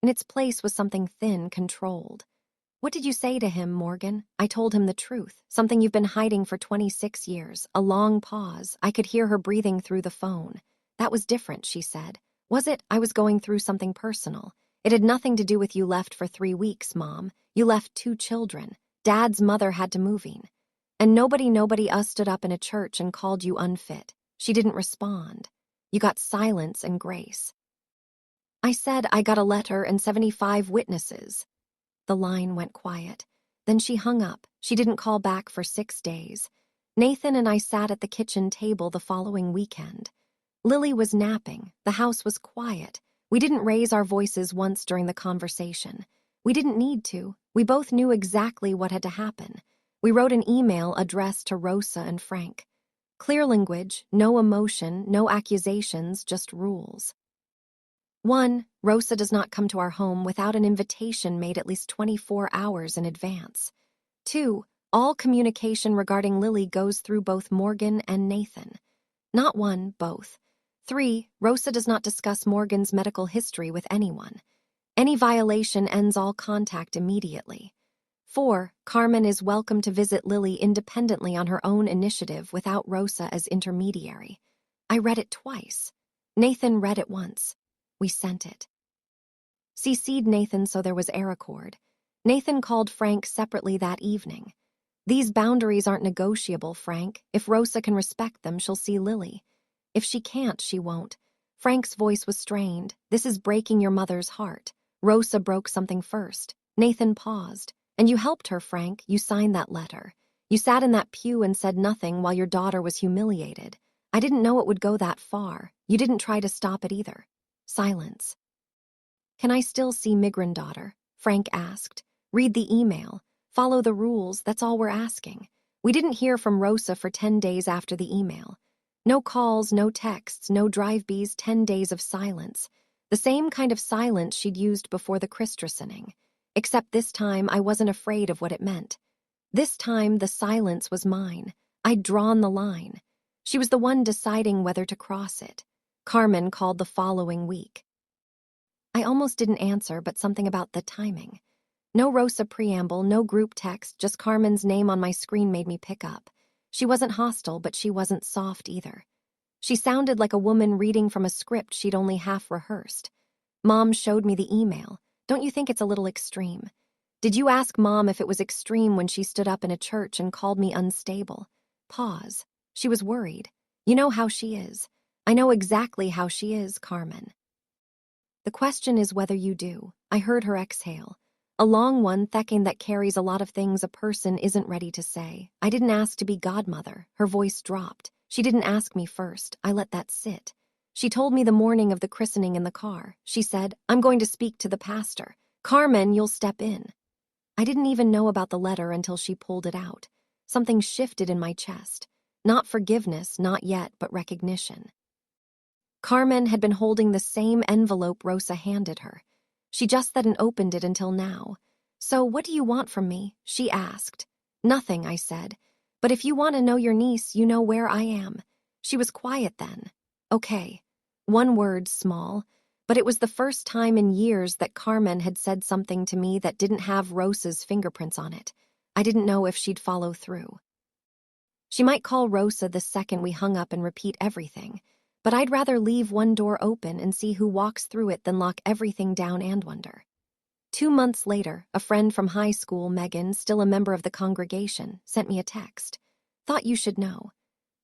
In its place was something thin, controlled. "What did you say to him, Morgan?" I told him the truth, something you've been hiding for 26 years. A long pause. I could hear her breathing through the phone. "That was different," she said. "Was it? I was going through something personal. It had nothing to do with you left for 3 weeks, Mom. You left 2 children. Dad's mother had to moving. And nobody us stood up in a church and called you unfit." She didn't respond. "You got silence and grace." I said I got a letter and 75 witnesses. The line went quiet. Then she hung up. She didn't call back for 6 days. Nathan and I sat at the kitchen table the following weekend. Lily was napping. The house was quiet. We didn't raise our voices once during the conversation. We didn't need to. We both knew exactly what had to happen. We wrote an email addressed to Rosa and Frank. Clear language, no emotion, no accusations, just rules. 1. Rosa does not come to our home without an invitation made at least 24 hours in advance. 2. All communication regarding Lily goes through both Morgan and Nathan. Not one, both. 3. Rosa does not discuss Morgan's medical history with anyone. Any violation ends all contact immediately. 4. Carmen is welcome to visit Lily independently on her own initiative without Rosa as intermediary. I read it twice. Nathan read it once. We sent it. CC'd Nathan so there was air accord. Nathan called Frank separately that evening. These boundaries aren't negotiable, Frank. If Rosa can respect them, she'll see Lily. If she can't, she won't. Frank's voice was strained. This is breaking your mother's heart. Rosa broke something first. Nathan paused. And you helped her, Frank. You signed that letter. You sat in that pew and said nothing while your daughter was humiliated. I didn't know it would go that far. You didn't try to stop it either. Silence. Can I still see Migran-daughter? Frank asked. Read the email. Follow the rules, that's all we're asking. We didn't hear from Rosa for 10 days after the email. No calls, no texts, no drive-bys, 10 days of silence. The same kind of silence she'd used before the Christening. Except this time I wasn't afraid of what it meant. This time the silence was mine. I'd drawn the line. She was the one deciding whether to cross it. Carmen called the following week. I almost didn't answer, but something about the timing. No Rosa preamble, no group text, just Carmen's name on my screen made me pick up. She wasn't hostile, but she wasn't soft either. She sounded like a woman reading from a script she'd only half rehearsed. Mom showed me the email. Don't you think it's a little extreme? Did you ask Mom if it was extreme when she stood up in a church and called me unstable? Pause. She was worried. You know how she is. I know exactly how she is, Carmen. The question is whether you do. I heard her exhale. A long one, thinking that carries a lot of things a person isn't ready to say. I didn't ask to be godmother. Her voice dropped. She didn't ask me first. I let that sit. She told me the morning of the christening in the car. She said, I'm going to speak to the pastor. Carmen, you'll step in. I didn't even know about the letter until she pulled it out. Something shifted in my chest. Not forgiveness, not yet, but recognition. Carmen had been holding the same envelope Rosa handed her. She just hadn't opened it until now. So what do you want from me? She asked. Nothing, I said. But if you want to know your niece, you know where I am. She was quiet then. Okay. One word, small. But it was the first time in years that Carmen had said something to me that didn't have Rosa's fingerprints on it. I didn't know if she'd follow through. She might call Rosa the second we hung up and repeat everything. But I'd rather leave one door open and see who walks through it than lock everything down and wonder. 2 months later, a friend from high school, Megan, still a member of the congregation, sent me a text. Thought you should know.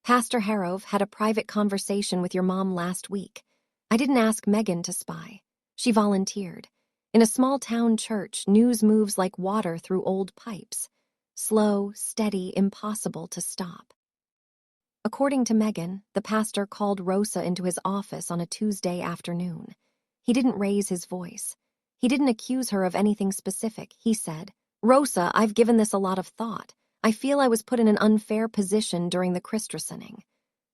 Pastor Harrove had a private conversation with your mom last week. I didn't ask Megan to spy. She volunteered. In a small-town church, news moves like water through old pipes. Slow, steady, impossible to stop. According to Megan, the pastor called Rosa into his office on a Tuesday afternoon. He didn't raise his voice. He didn't accuse her of anything specific. He said, Rosa, I've given this a lot of thought. I feel I was put in an unfair position during the Christening.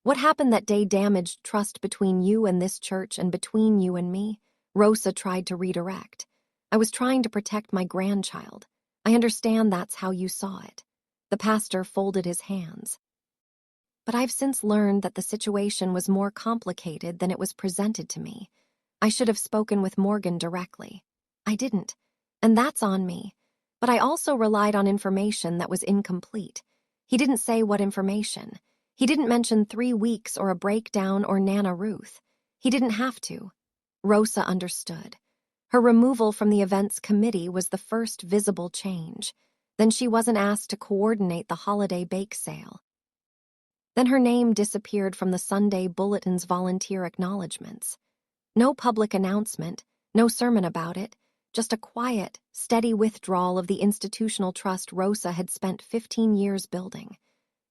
What happened that day damaged trust between you and this church and between you and me. Rosa tried to redirect. I was trying to protect my grandchild. I understand that's how you saw it. The pastor folded his hands. But I've since learned that the situation was more complicated than it was presented to me. I should have spoken with Morgan directly. I didn't, and that's on me. But I also relied on information that was incomplete. He didn't say what information. He didn't mention 3 weeks or a breakdown or Nana Ruth. He didn't have to. Rosa understood. Her removal from the events committee was the first visible change. Then she wasn't asked to coordinate the holiday bake sale. Then her name disappeared from the Sunday Bulletin's volunteer acknowledgments. No public announcement, no sermon about it, just a quiet, steady withdrawal of the institutional trust Rosa had spent 15 years building.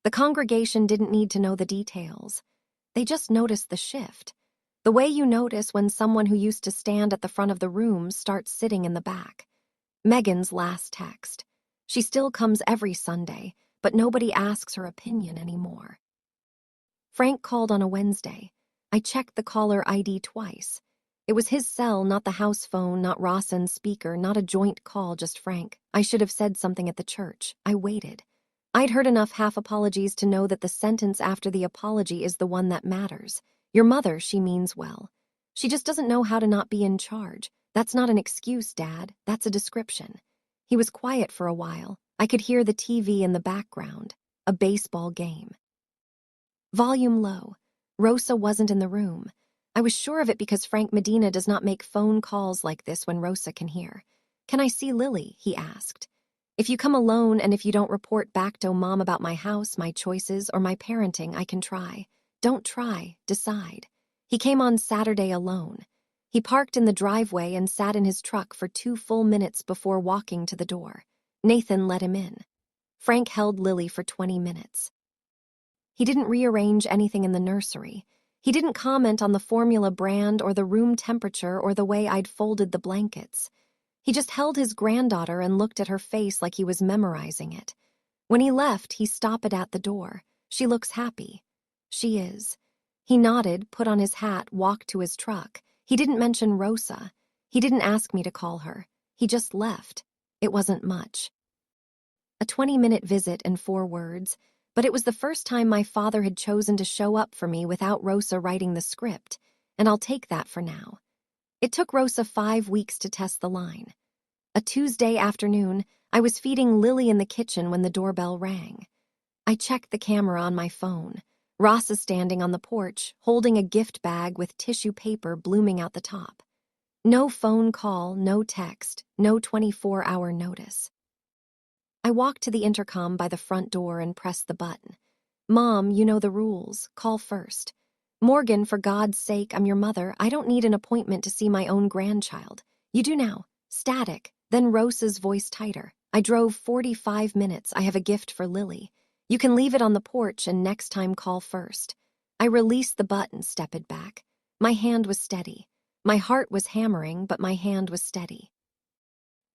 The congregation didn't need to know the details. They just noticed the shift. The way you notice when someone who used to stand at the front of the room starts sitting in the back. Megan's last text. She still comes every Sunday, but nobody asks her opinion anymore. Frank called on a Wednesday. I checked the caller ID twice. It was his cell, not the house phone, not Rawson's speaker, not a joint call, just Frank. I should have said something at the church. I waited. I'd heard enough half apologies to know that the sentence after the apology is the one that matters. Your mother, she means well. She just doesn't know how to not be in charge. That's not an excuse, Dad. That's a description. He was quiet for a while. I could hear the TV in the background. A baseball game. Volume low. Rosa wasn't in the room. I was sure of it because Frank Medina does not make phone calls like this when Rosa can hear. Can I see Lily? He asked. If you come alone and if you don't report back to Mom about my house, my choices, or my parenting, I can try. Don't try, decide. He came on Saturday alone. He parked in the driveway and sat in his truck for 2 full minutes before walking to the door. Nathan let him in. Frank held Lily for 20 minutes. He didn't rearrange anything in the nursery. He didn't comment on the formula brand or the room temperature or the way I'd folded the blankets. He just held his granddaughter and looked at her face like he was memorizing it. When he left, he stopped at the door. She looks happy. She is. He nodded, put on his hat, walked to his truck. He didn't mention Rosa. He didn't ask me to call her. He just left. It wasn't much. A 20-minute visit and 4 words, but it was the first time my father had chosen to show up for me without Rosa writing the script, and I'll take that for now. It took Rosa 5 weeks to test the line. A Tuesday afternoon, I was feeding Lily in the kitchen when the doorbell rang. I checked the camera on my phone. Rosa standing on the porch, holding a gift bag with tissue paper blooming out the top. No phone call, no text, no 24-hour notice. I walked to the intercom by the front door and pressed the button. Mom, you know the rules. Call first. Morgan, for God's sake, I'm your mother. I don't need an appointment to see my own grandchild. You do now. Static. Then Rosa's voice tighter. I drove 45 minutes. I have a gift for Lily. You can leave it on the porch and next time call first. I released the button, stepped back. My hand was steady. My heart was hammering, but my hand was steady.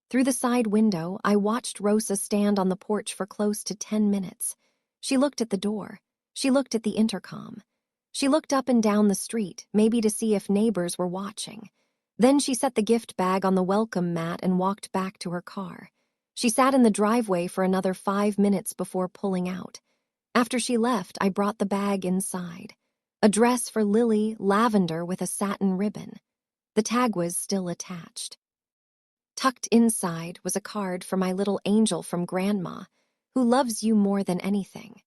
Through the side window, I watched Rosa stand on the porch for close to 10 minutes. She looked at the door. She looked at the intercom. She looked up and down the street, maybe to see if neighbors were watching. Then she set the gift bag on the welcome mat and walked back to her car. She sat in the driveway for another 5 minutes before pulling out. After she left, I brought the bag inside. A dress for Lily, lavender with a satin ribbon. The tag was still attached. Tucked inside was a card for my little angel from Grandma, who loves you more than anything.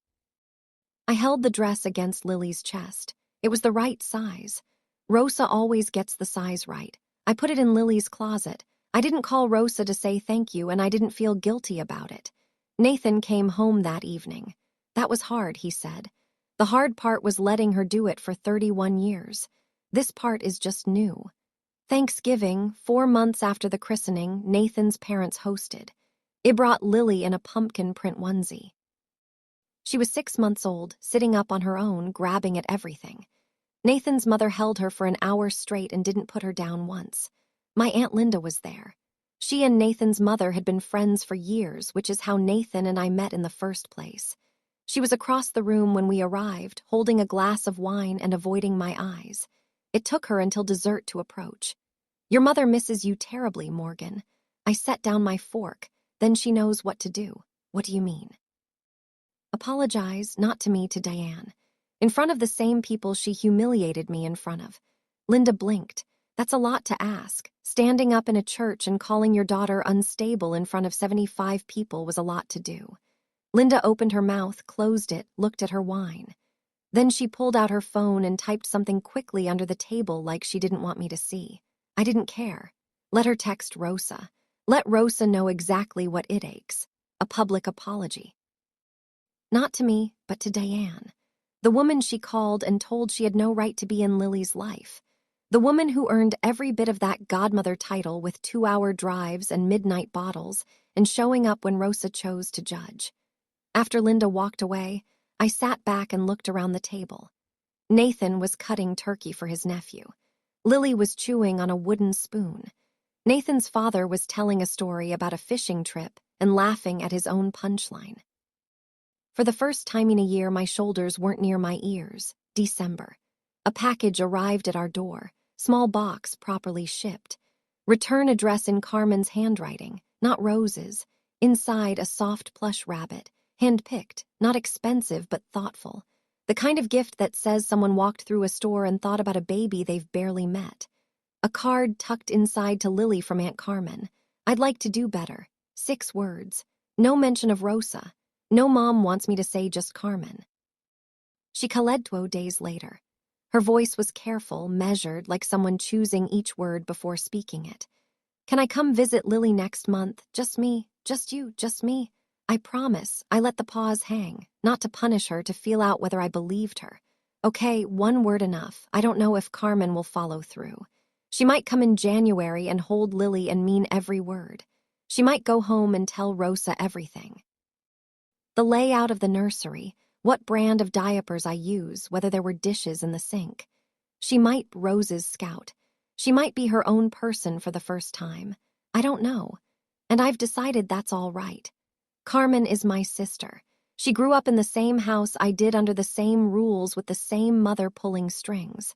I held the dress against Lily's chest. It was the right size. Rosa always gets the size right. I put it in Lily's closet. I didn't call Rosa to say thank you, and I didn't feel guilty about it. Nathan came home that evening. That was hard, he said. The hard part was letting her do it for 31 years. This part is just new. Thanksgiving, 4 months after the christening, Nathan's parents hosted. It brought Lily in a pumpkin print onesie. She was 6 months old, sitting up on her own, grabbing at everything. Nathan's mother held her for an hour straight and didn't put her down once. My Aunt Linda was there. She and Nathan's mother had been friends for years, which is how Nathan and I met in the first place. She was across the room when we arrived, holding a glass of wine and avoiding my eyes. It took her until dessert to approach. Your mother misses you terribly, Morgan. I set down my fork. Then she knows what to do. What do you mean? Apologize, not to me, to Diane. In front of the same people she humiliated me in front of. Linda blinked. That's a lot to ask. Standing up in a church and calling your daughter unstable in front of 75 people was a lot to do. Linda opened her mouth, closed it, looked at her wine. Then she pulled out her phone and typed something quickly under the table like she didn't want me to see. I didn't care. Let her text Rosa. Let Rosa know exactly what it aches. A public apology. Not to me, but to Diane. The woman she called and told she had no right to be in Lily's life. The woman who earned every bit of that godmother title with 2-hour drives and midnight bottles and showing up when Rosa chose to judge. After Linda walked away, I sat back and looked around the table. Nathan was cutting turkey for his nephew. Lily was chewing on a wooden spoon. Nathan's father was telling a story about a fishing trip and laughing at his own punchline. For the first time in a year, my shoulders weren't near my ears. December. A package arrived at our door. Small box, properly shipped. Return address in Carmen's handwriting, not Rose's. Inside, a soft plush rabbit. Hand-picked, not expensive but thoughtful. The kind of gift that says someone walked through a store and thought about a baby they've barely met. A card tucked inside to Lily from Aunt Carmen. I'd like to do better. 6 words. No mention of Rosa. No mom wants me to say just Carmen. She Caledto days later. Her voice was careful, measured, like someone choosing each word before speaking it. Can I come visit Lily next month? Just me, just you, just me. I promise. I let the pause hang, not to punish her, to feel out whether I believed her. Okay, 1 word enough. I don't know if Carmen will follow through. She might come in January and hold Lily and mean every word. She might go home and tell Rosa everything. The layout of the nursery, what brand of diapers I use, whether there were dishes in the sink. She might Rose's scout. She might be her own person for the first time. I don't know. And I've decided that's all right. Carmen is my sister. She grew up in the same house I did, under the same rules, with the same mother pulling strings.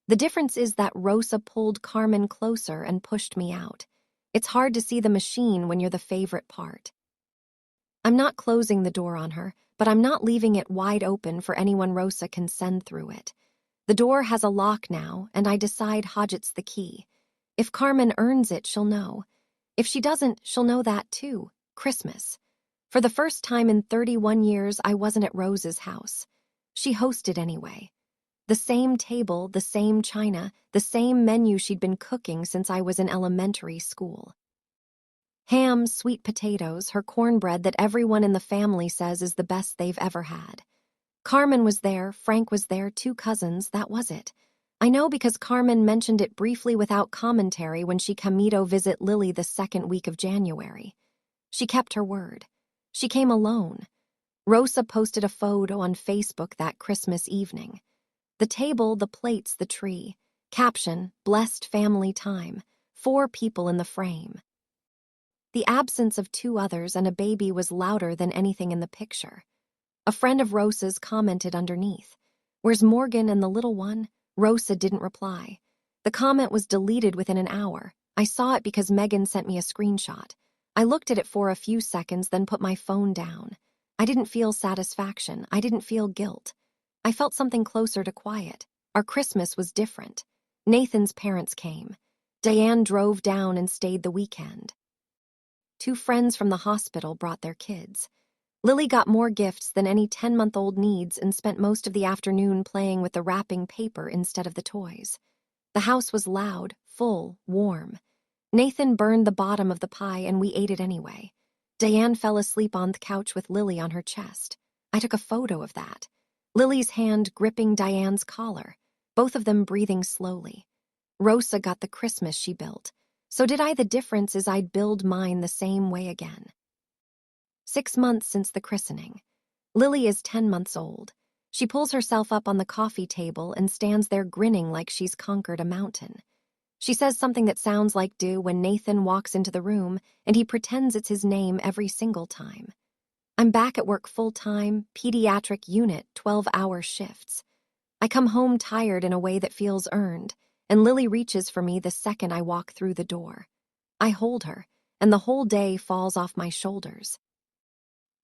The difference is that Rosa pulled Carmen closer and pushed me out. It's hard to see the machine when you're the favorite part. I'm not closing the door on her, but I'm not leaving it wide open for anyone Rosa can send through it. The door has a lock now, and I decide Hodget's the key. If Carmen earns it, she'll know. If she doesn't, she'll know that too. Christmas. For the first time in 31 years, I wasn't at Rose's house. She hosted anyway. The same table, the same china, the same menu she'd been cooking since I was in elementary school. Ham, sweet potatoes, her cornbread that everyone in the family says is the best they've ever had. Carmen was there, Frank was there, 2 cousins, that was it. I know because Carmen mentioned it briefly without commentary when she came to visit Lily the 2nd week of January. She kept her word. She came alone. Rosa posted a photo on Facebook that Christmas evening. The table, the plates, the tree. Caption, blessed family time. 4 people in the frame. The absence of 2 others and a baby was louder than anything in the picture. A friend of Rosa's commented underneath, "Where's Morgan and the little one?" Rosa didn't reply. The comment was deleted within an hour. I saw it because Megan sent me a screenshot. I looked at it for a few seconds, then put my phone down. I didn't feel satisfaction. I didn't feel guilt. I felt something closer to quiet. Our Christmas was different. Nathan's parents came. Diane drove down and stayed the weekend. 2 friends from the hospital brought their kids. Lily got more gifts than any 10-month-old needs and spent most of the afternoon playing with the wrapping paper instead of the toys. The house was loud, full, warm. Nathan burned the bottom of the pie and we ate it anyway. Diane fell asleep on the couch with Lily on her chest. I took a photo of that. Lily's hand gripping Diane's collar, both of them breathing slowly. Rosa got the Christmas she built. So did I. The difference is I'd build mine the same way again. 6 months since the christening. Lily is 10 months old. She pulls herself up on the coffee table and stands there grinning like she's conquered a mountain. She says something that sounds like "do" when Nathan walks into the room, and he pretends it's his name every single time. I'm back at work full-time, pediatric unit, 12-hour shifts. I come home tired in a way that feels earned, and Lily reaches for me the second I walk through the door. I hold her, and the whole day falls off my shoulders.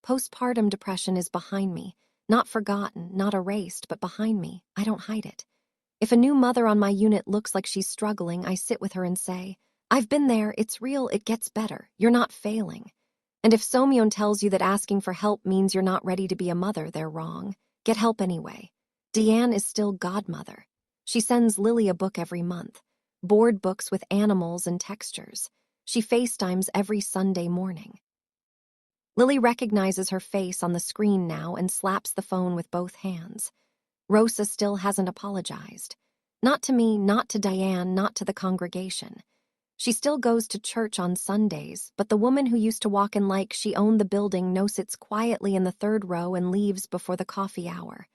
Postpartum depression is behind me, not forgotten, not erased, but behind me. I don't hide it. If a new mother on my unit looks like she's struggling, I sit with her and say, "I've been there, it's real, it gets better, you're not failing." And if Somyeon tells you that asking for help means you're not ready to be a mother, they're wrong. Get help anyway. Deanne is still godmother. She sends Lily a book every month, board books with animals and textures. She FaceTimes every Sunday morning. Lily recognizes her face on the screen now and slaps the phone with both hands. Rosa still hasn't apologized. Not to me, not to Diane, not to the congregation. She still goes to church on Sundays, but the woman who used to walk in like she owned the building now sits quietly in the 3rd row and leaves before the coffee hour.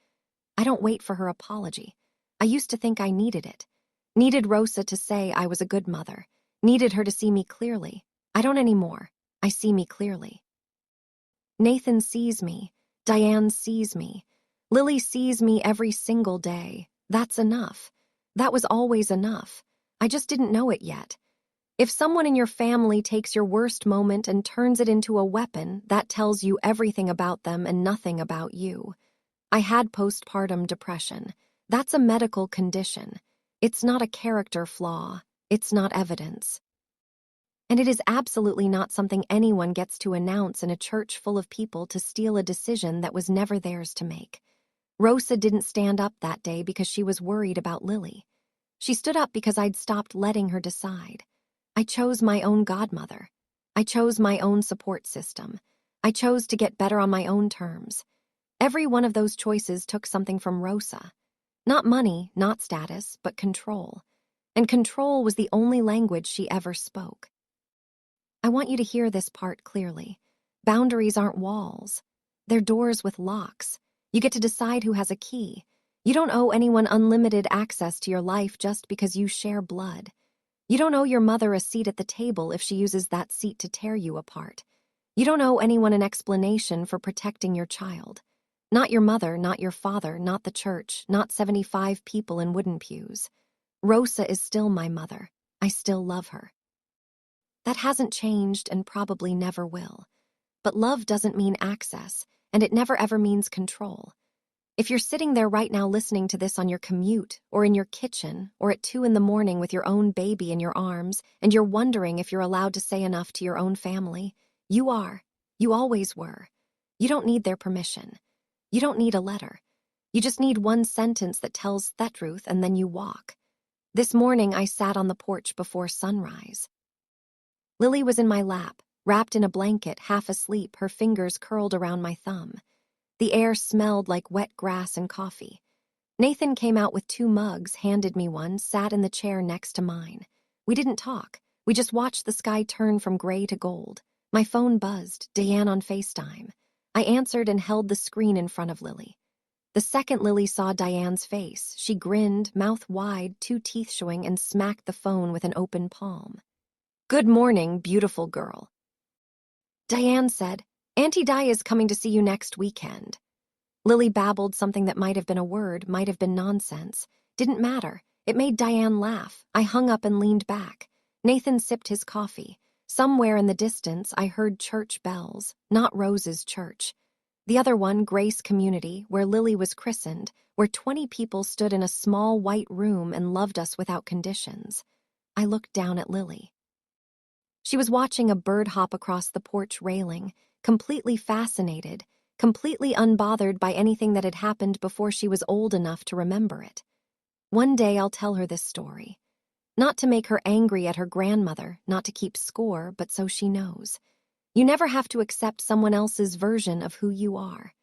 I don't wait for her apology. I used to think I needed it. Needed Rosa to say I was a good mother. Needed her to see me clearly. I don't anymore. I see me clearly. Nathan sees me. Diane sees me. Lily sees me every single day. That's enough. That was always enough. I just didn't know it yet. If someone in your family takes your worst moment and turns it into a weapon, that tells you everything about them and nothing about you. I had postpartum depression. That's a medical condition. It's not a character flaw. It's not evidence. And it is absolutely not something anyone gets to announce in a church full of people to steal a decision that was never theirs to make. Rosa didn't stand up that day because she was worried about Lily. She stood up because I'd stopped letting her decide. I chose my own godmother. I chose my own support system. I chose to get better on my own terms. Every one of those choices took something from Rosa. Not money, not status, but control. And control was the only language she ever spoke. I want you to hear this part clearly. Boundaries aren't walls. They're doors with locks. You get to decide who has a key. You don't owe anyone unlimited access to your life just because you share blood. You don't owe your mother a seat at the table if she uses that seat to tear you apart. You don't owe anyone an explanation for protecting your child. Not your mother, not your father, not the church, not 75 people in wooden pews. Rosa is still my mother. I still love her. That hasn't changed and probably never will. But love doesn't mean access, and it never ever means control. If you're sitting there right now listening to this on your commute, or in your kitchen, or at 2 a.m. with your own baby in your arms, and you're wondering if you're allowed to say enough to your own family, you are. You always were. You don't need their permission. You don't need a letter. You just need one sentence that tells that truth, and then you walk. This morning I sat on the porch before sunrise. Lily was in my lap, wrapped in a blanket, half asleep, her fingers curled around my thumb. The air smelled like wet grass and coffee. Nathan came out with 2 mugs, handed me one, sat in the chair next to mine. We didn't talk. We just watched the sky turn from gray to gold. My phone buzzed, Diane on FaceTime. I answered and held the screen in front of Lily. The second Lily saw Diane's face, she grinned, mouth wide, 2 teeth showing, and smacked the phone with an open palm. "Good morning, beautiful girl." Diane said, "Auntie Di is coming to see you next weekend." Lily babbled something that might have been a word, might have been nonsense. Didn't matter. It made Diane laugh. I hung up and leaned back. Nathan sipped his coffee. Somewhere in the distance, I heard church bells, not Rose's church. The other one, Grace Community, where Lily was christened, where 20 people stood in a small white room and loved us without conditions. I looked down at Lily. She was watching a bird hop across the porch railing, completely fascinated, completely unbothered by anything that had happened before she was old enough to remember it. One day I'll tell her this story. Not to make her angry at her grandmother, not to keep score, but so she knows. You never have to accept someone else's version of who you are.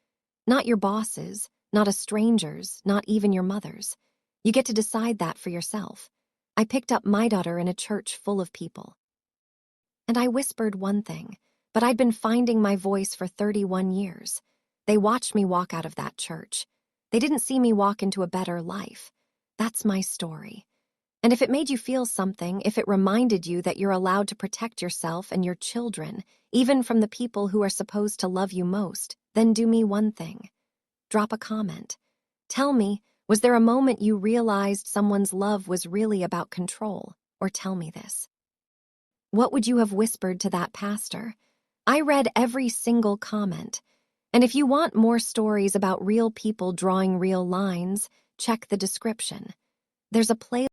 Not your boss's, not a stranger's, not even your mother's. You get to decide that for yourself. I picked up my daughter in a church full of people. And I whispered one thing, but I'd been finding my voice for 31 years. They watched me walk out of that church. They didn't see me walk into a better life. That's my story. And if it made you feel something, if it reminded you that you're allowed to protect yourself and your children, even from the people who are supposed to love you most, then do me one thing. Drop a comment. Tell me, was there a moment you realized someone's love was really about control? Or tell me this. What would you have whispered to that pastor? I read every single comment. And if you want more stories about real people drawing real lines, check the description. There's a playlist